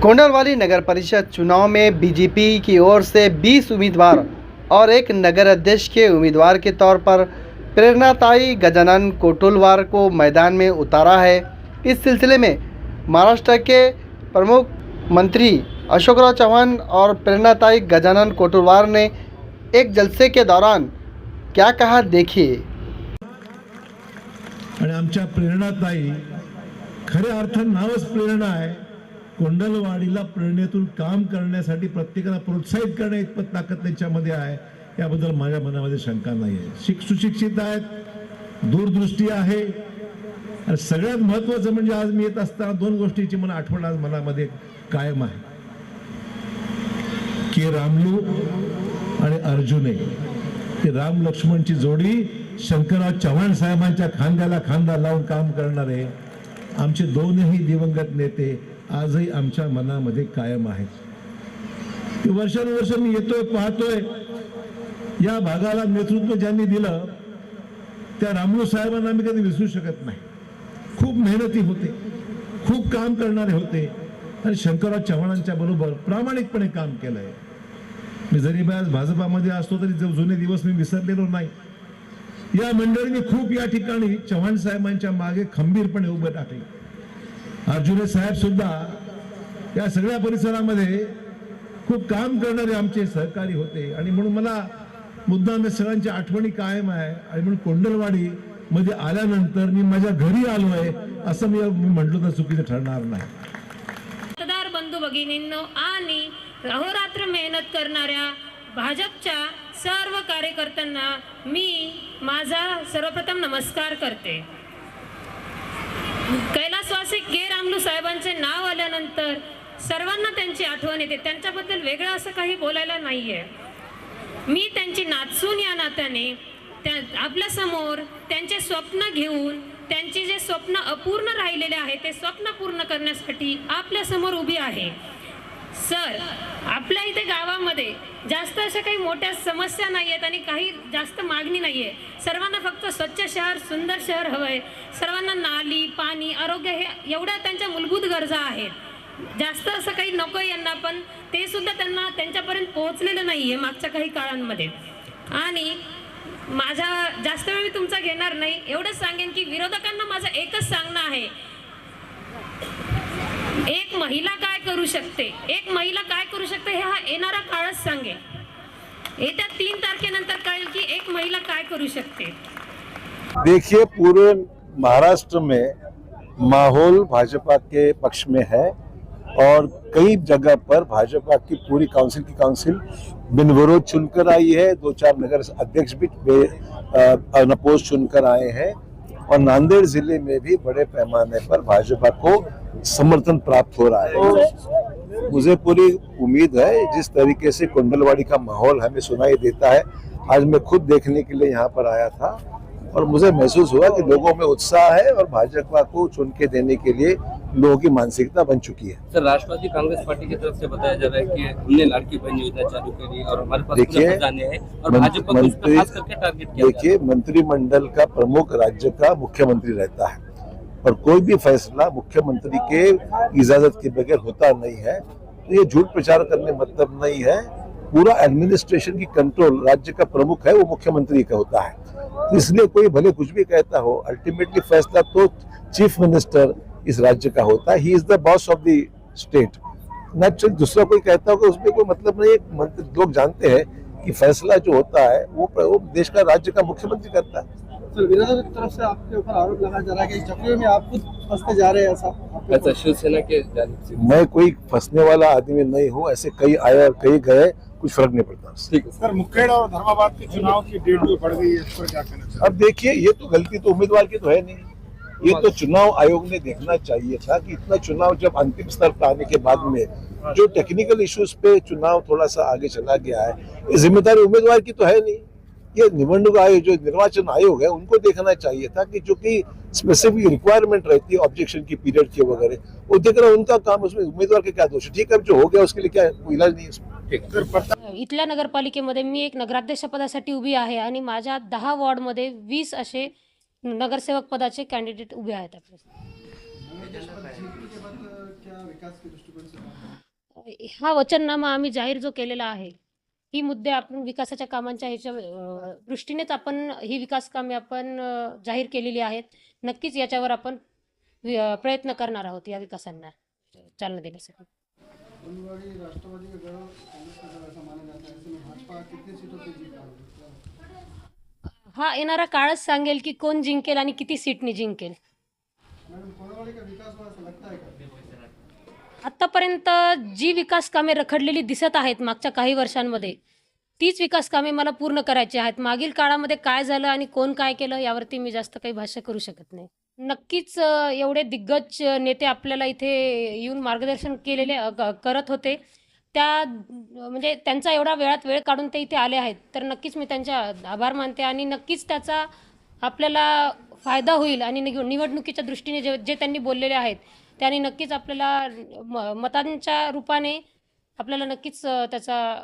कोंडावाली नगर परिषद चुनाव में बीजेपी की ओर से 20 उम्मीदवार और एक नगर अध्यक्ष के उम्मीदवार के तौर पर प्रेरणाताई गजानन कोटुलवार को मैदान में उतारा है। इस सिलसिले में महाराष्ट्र के प्रमुख मंत्री अशोकराव चव्हाण और प्रेरणाताई गजानन कोटुलवार ने एक जलसे के दौरान क्या कहा, देखिए। आणि आमच्या प्रेरणाताई खऱ्या अर्थाने नावच प्रेरणा आहे। कोंडलवाडीला प्रेरणेतून काम करण्यासाठी प्रत्येकाला प्रोत्साहित करणे इतपत ताकद त्यांच्यामध्ये आहे, याबद्दल माझ्या मनामध्ये शंका नाही आहे। सुशिक्षित आहेत, दूरदृष्टी आहे आणि सगळ्यात महत्त्वाचं म्हणजे आज मी येत असताना दोन गोष्टीची मला आठवण आज मनामध्ये कायम आहे की रामलू आणि अर्जुने, ते राम लक्ष्मणची जोडी शंकरराव चव्हाण साहेबांच्या खांद्याला खांदा लावून काम करणारे आमचे दोनही दिवंगत नेते आजही आमच्या मनामध्ये कायम आहेत। वर्षानुवर्ष मी येतोय, पाहतोय या भागाला नेतृत्व ज्यांनी दिलं त्या रामलू साहेबांना मी कधी विसरू शकत नाही। खूप मेहनती होते, खूप काम करणारे होते आणि शंकरराव चव्हाणांच्या बरोबर प्रामाणिकपणे काम केलंय। मी जरी आज भाजपामध्ये असतो तरी जुने दिवस मी विसरलेलो नाही। या मंडळीने खूप या ठिकाणी चव्हाण साहेबांच्या मागे खंबीरपणे उभे टाकले। अर्जुने साहेब सुद्धा या सगळ्या परिसरामध्ये खूप काम करणारे आमचे सहकारी होते आणि म्हणून मला मुद्दाम या सगळ्यांच्या आठवणी कायम आहे आणि म्हणून कोंडलवाडी मध्ये आल्यानंतर मी माझ्या घरी आलोय असं मी म्हटलं तर चुकीचं ठरणार नाही। मतदार बंधू भगिनींनो आणि अहोरात्र मेहनत करणाऱ्या भाजपच्या सर्व कार्यकर्त्यांना मी माझा सर्वप्रथम नमस्कार करते। कैलासवासी के रामलू साहेबांचे नाव आल्यानंतर सर्वांना त्यांची आठवण येते। त्यांच्याबद्दल वेगळं असं काही बोलायला नाहीये। मी त्यांची नातसून या नात्याने आपल्या समोर त्यांचे स्वप्न घेऊन, त्यांची जे स्वप्न अपूर्ण राहिलेले आहे ते स्वप्न पूर्ण करण्यासाठी आपल्या समोर उभी आहे। सर, आपल्या इथे गावामध्ये जास्त अशा काही मोठ्या समस्या नाही आहेत आणि काही जास्त मागणी नाही आहे। सर्वांना फक्त स्वच्छ शहर, सुंदर शहर हवंय। सर्वांना नाली, पाणी, आरोग्य हे एवढ्या त्यांच्या मूलभूत गरजा आहेत। जास्त असं काही नको यांना, पण ते सुद्धा त्यांना त्यांच्यापर्यंत पोहोचलेलं नाही आहे मागच्या काही काळांमध्ये। आणि माझा जास्त वेळ मी तुमचा घेणार नाही, एवढंच सांगेन की विरोधकांना माझं एकच सांगणं आहे, एक महिला काय करू शकते, एक महिला काय करू शकते हे हा येणारा काळच सांगेल। येत्या 3 तारखेनंतर कळेल की एक महिला काय करू शकते। देखिए, पूरे महाराष्ट्र में माहौल भाजपा के पक्ष में है और कई जगह पर भाजपा की पूरी काउंसिल बिन विरोध चुनकर आई है। 2-4 नगर अध्यक्ष भी अनपोज चुनकर आए हैं और नांदेड़ जिले में भी बड़े पैमाने पर भाजपा को समर्थन प्राप्त हो रहा है। मुझे पूरी उम्मीद है जिस तरीके से कोंडलवाड़ी का माहौल हमें सुनाई देता है, आज मैं खुद देखने के लिए यहाँ पर आया था और मुझे महसूस हुआ कि लोगों में उत्साह है और भाजपा को चुन के देने के लिए लोगों की मानसिकता बन चुकी है। सर, राष्ट्रवादी कांग्रेस पार्टी की तरफ से बताया जा रहा है कि हमने लाड़की बहन योजना चालू करी और हमारे पास देखिए, और भाजपा को उस पर खास करके टारगेट किया। देखिए, मंत्रिमंडल का प्रमुख राज्य का मुख्यमंत्री रहता है और कोई भी फैसला मुख्यमंत्री के इजाजत के बगैर होता नहीं है। तो ये झूठ प्रचार करने मतलब नहीं है। पूरा एडमिनिस्ट्रेशन की कंट्रोल राज्य का प्रमुख है, वो मुख्यमंत्री का होता है। तो इसलिए कोई भले कुछ भी कहता हो, अल्टीमेटली फैसला तो चीफ मिनिस्टर इस राज्य का होता है। He is the boss of the state. Natural दूसरा कोई कहता हो उसमें कोई मतलब नहीं है। लोग जानते हैं कि फैसला जो होता है वो देश का, राज्य का मुख्यमंत्री करता है। विरोध की तरफ से आपके ऊपर आरोप लगाया जा रहा है कि चक्कर में आप खुद फंसते जा रहे हैं, ऐसा शिवसेना के जानिब से। मैं कोई फंसने वाला आदमी नहीं हूँ। ऐसे कई आए और कई गए, कुछ फर्क नहीं पड़ता। ठीक है सर, मुखेड़ और धर्माबाद के चुनाव की डेट भी बढ़ गई है, इस पर क्या कहना चाहिए? अब देखिए, ये तो गलती तो उम्मीदवार की तो है नहीं, ये तो चुनाव आयोग ने देखना चाहिए था कि इतना चुनाव जब अंतिम स्तर पर आने के बाद में जो टेक्निकल इश्यूज पे चुनाव थोड़ा सा आगे चला गया है, ये जिम्मेदारी उम्मीदवार की तो है नहीं। ये निबंधक आयोग, जो निर्वाचन आयोग है, उनको देखना चाहिए था कि जो कि स्पेसिफिक रिक्वायरमेंट रहती है ऑब्जेक्शन की पीरियड की वगैरह, वो देखना उनका काम। उसमें उम्मीदवार के क्या दोष है? ठीक है, अब जो हो गया उसके लिए क्या कोई इलाज नहीं है। इथल्या नगरपालिकेमध्ये मी एक नगराध्यक्ष पदासाठी उभी आहे आणि माझ्या 10 वॉर्डमध्ये 20 असे नगरसेवक पदाचे कॅन्डिडेट उभे आहेत आपले। जीपी के बाद क्या विकास के दृष्टिकोन से काम करें? हा वचननामा आम्ही जाहीर जो केलेला आहे, ही मुद्दे आपण विकासाच्या कामांच्या ह्याच्या दृष्टीनेच आपण ही विकास कामे आपण जाहीर केलेली आहेत. नक्कीच याच्यावर आपण प्रयत्न करणार आहोत या विकासांना चालना देण्यासाठी. फुलवाड़ी राष्ट्रवादी का गढ़ कांग्रेस का गढ़ ऐसा माना जाता है, ऐसे में भाजपा कितनी सीटों पे जीत पाएगी? हा येणारा काळच सांगेल की कोण जिंकेल आणि किती सीटनी जिंकेल. मैडम फुलवाड़ी का विकास हुआ ऐसा लगता है क्या? आत्तापर्यंत जी विकास कामे रखडलेली दिसत आहेत मागच्या काही वर्षांमध्ये, तीच विकास कामे मला पूर्ण करायची आहेत. मागील काळामध्ये काय झालं आणि कोण काय केलं यावरती मी जास्त काही भाष्य करू शकत नाही. नक्कीच एवढे दिग्गज नेते आपल्याला इथे येऊन मार्गदर्शन करत होते. म्हणजे त्यांचा एवढा वेळात वेळ काढून ते इथे आले आहेत, तर नक्कीच मी त्यांचे आभार मानते आणि नक्कीच त्याचा आपल्याला फायदा होईल आणि निवडणुकीच्या दृष्टीने जे त्यांनी बोललेले आहेत, त्याने नक्कीच आपल्याला मतांच्या रूपाने आपल्याला नक्कीच त्याचा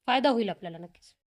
फायदा होईल आपल्याला नक्कीच.